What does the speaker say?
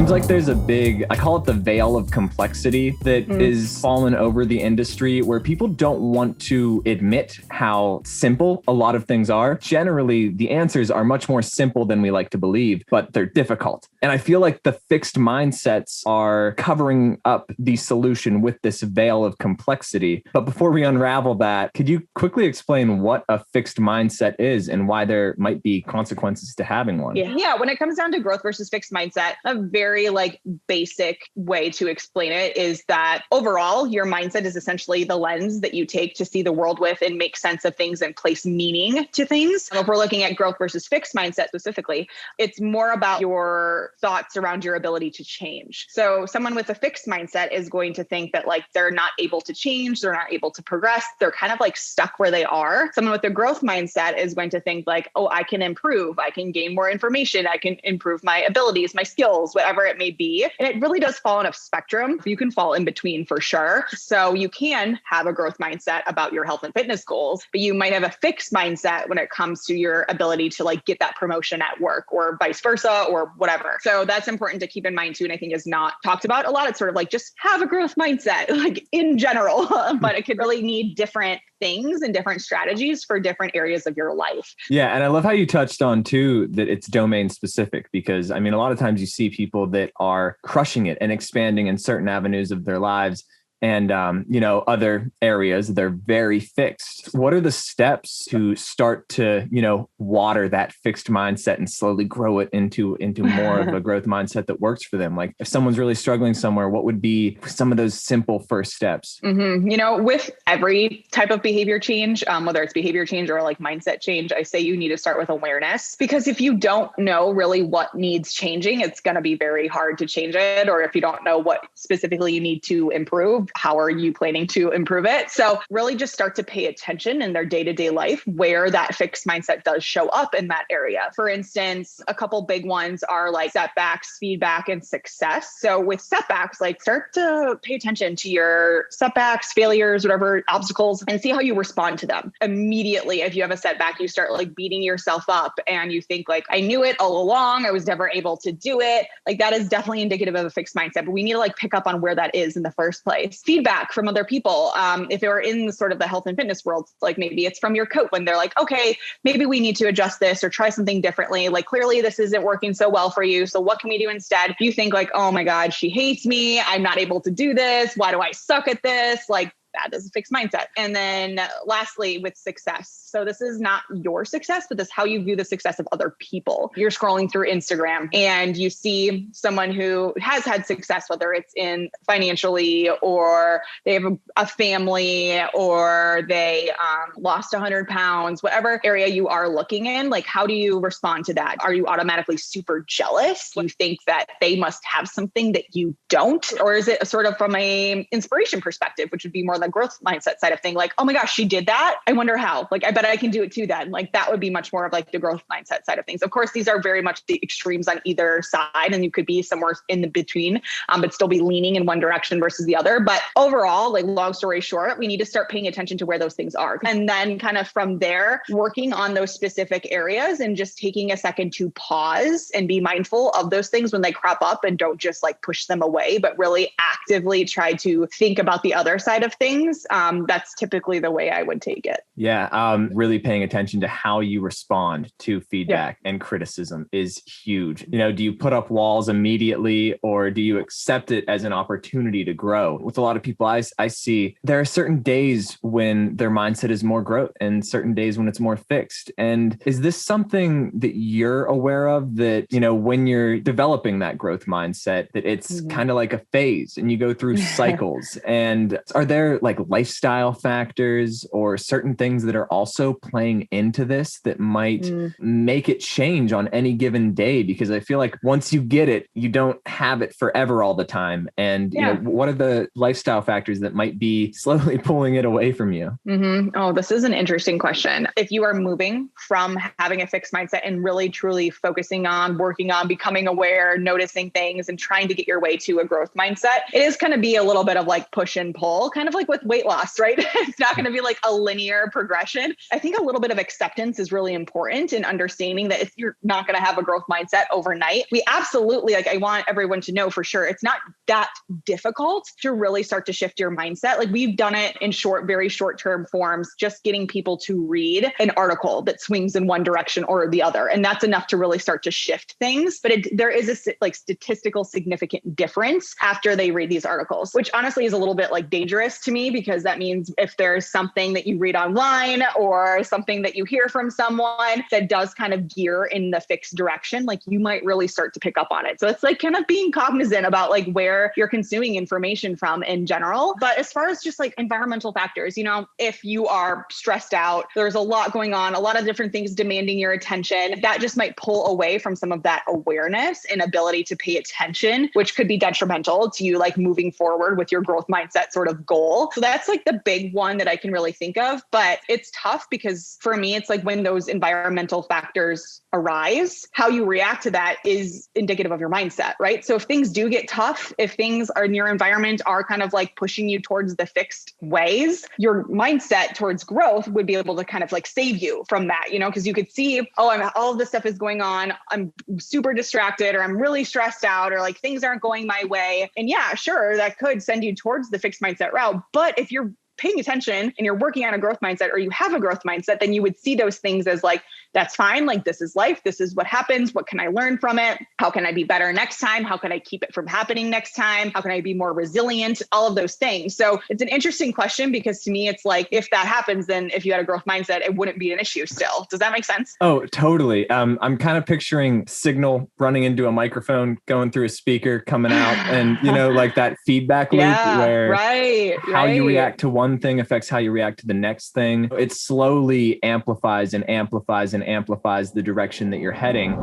seems like there's a big, I call it the veil of complexity that is fallen over the industry, where people don't want to admit how simple a lot of things are. Generally, the answers are much more simple than we like to believe, but they're difficult. And I feel like the fixed mindsets are covering up the solution with this veil of complexity. But before we unravel that, could you quickly explain what a fixed mindset is and why there might be consequences to having one? Yeah. When it comes down to growth versus fixed mindset, a very basic way to explain it is that overall, your mindset is essentially the lens that you take to see the world with and make sense of things and place meaning to things. If we're looking at growth versus fixed mindset specifically, it's more about your thoughts around your ability to change. So someone with a fixed mindset is going to think that they're not able to change, they're not able to progress, they're kind of stuck where they are. Someone with a growth mindset is going to think oh, I can improve, I can gain more information, I can improve my abilities, my skills, whatever it may be. And it really does fall on a spectrum. You can fall in between for sure. So you can have a growth mindset about your health and fitness goals, but you might have a fixed mindset when it comes to your ability to get that promotion at work or vice versa or whatever. So that's important to keep in mind too. And I think is not talked about a lot. It's sort of just have a growth mindset, in general, but it could really need different things and different strategies for different areas of your life. Yeah. And I love how you touched on too, that it's domain specific, because a lot of times you see people that are crushing it and expanding in certain avenues of their lives. And, other areas, they're very fixed. What are the steps to start to, water that fixed mindset and slowly grow it into more of a growth mindset that works for them? If someone's really struggling somewhere, what would be some of those simple first steps? With every type of behavior change, whether it's behavior change or mindset change, I say you need to start with awareness, because if you don't know really what needs changing, it's going to be very hard to change it. Or if you don't know what specifically you need to improve, how are you planning to improve it? So really just start to pay attention in their day-to-day life where that fixed mindset does show up in that area. For instance, a couple big ones are setbacks, feedback, and success. So with setbacks, start to pay attention to your setbacks, failures, whatever obstacles, and see how you respond to them. Immediately, if you have a setback, you start beating yourself up and you think I knew it all along, I was never able to do it. That is definitely indicative of a fixed mindset, but we need to pick up on where that is in the first place. Feedback from other people. If they were in sort of the health and fitness world, maybe it's from your coach when they're okay, maybe we need to adjust this or try something differently. Clearly this isn't working so well for you. So what can we do instead? You think oh my God, she hates me. I'm not able to do this. Why do I suck at this? That is a fixed mindset. And then lastly, with success. So this is not your success, but this is how you view the success of other people. You're scrolling through Instagram and you see someone who has had success, whether it's in financially or they have a family or they lost 100 pounds, whatever area you are looking in, how do you respond to that? Are you automatically super jealous? Do you think that they must have something that you don't? Or is it sort of from a inspiration perspective, which would be more the growth mindset side of thing? Oh my gosh, she did that. I wonder how. I bet I can do it too then. That would be much more of the growth mindset side of things. Of course, these are very much the extremes on either side, and you could be somewhere in the between, but still be leaning in one direction versus the other. But overall, long story short, we need to start paying attention to where those things are. And then kind of from there, working on those specific areas and just taking a second to pause and be mindful of those things when they crop up, and don't just push them away, but really actively try to think about the other side of things. That's typically the way I would take it. Yeah. Really paying attention to how you respond to feedback and criticism is huge. Do you put up walls immediately, or do you accept it as an opportunity to grow? With a lot of people I see, there are certain days when their mindset is more growth and certain days when it's more fixed. And is this something that you're aware of, that, when you're developing that growth mindset, that it's kind of like a phase and you go through cycles? And are there lifestyle factors or certain things that are also playing into this that might make it change on any given day? Because I feel once you get it, you don't have it forever all the time. And what are the lifestyle factors that might be slowly pulling it away from you? Oh, this is an interesting question. If you are moving from having a fixed mindset and really truly focusing on working on becoming aware, noticing things, and trying to get your way to a growth mindset, it is going to be a little bit of push and pull, kind of like with weight loss, right? It's not going to be like a linear progression. I think a little bit of acceptance is really important in understanding that if you're not going to have a growth mindset overnight, we absolutely, like, I want everyone to know for sure, it's not that difficult to really start to shift your mindset. Like we've done it in very short-term forms, just getting people to read an article that swings in one direction or the other. And that's enough to really start to shift things. But there is a like statistical significant difference after they read these articles, which honestly is a little bit like dangerous to me, because that means if there's something that you read online or something that you hear from someone that does kind of gear in the fixed direction, like you might really start to pick up on it. So it's like kind of being cognizant about like where you're consuming information from in general. But as far as just like environmental factors, if you are stressed out, there's a lot going on, a lot of different things demanding your attention, that just might pull away from some of that awareness and ability to pay attention, which could be detrimental to you like moving forward with your growth mindset sort of goal. So that's like the big one that I can really think of. But it's tough because for me, it's like when those environmental factors arise, how you react to that is indicative of your mindset, right? So if things do get tough, if things are in your environment are kind of like pushing you towards the fixed ways, your mindset towards growth would be able to kind of like save you from that, because you could see, all of this stuff is going on. I'm super distracted, or I'm really stressed out, or like things aren't going my way. And yeah, sure, that could send you towards the fixed mindset route. But if you're paying attention and you're working on a growth mindset, or you have a growth mindset, then you would see those things as like, that's fine. Like, this is life. This is what happens. What can I learn from it? How can I be better next time? How can I keep it from happening next time? How can I be more resilient? All of those things. So it's an interesting question, because to me, it's like, if that happens, then if you had a growth mindset, it wouldn't be an issue still. Does that make sense? Oh, totally. I'm kind of picturing signal running into a microphone, going through a speaker, coming out, and like that feedback loop where how you react to one thing affects how you react to the next thing. It slowly amplifies and amplifies and amplifies the direction that you're heading.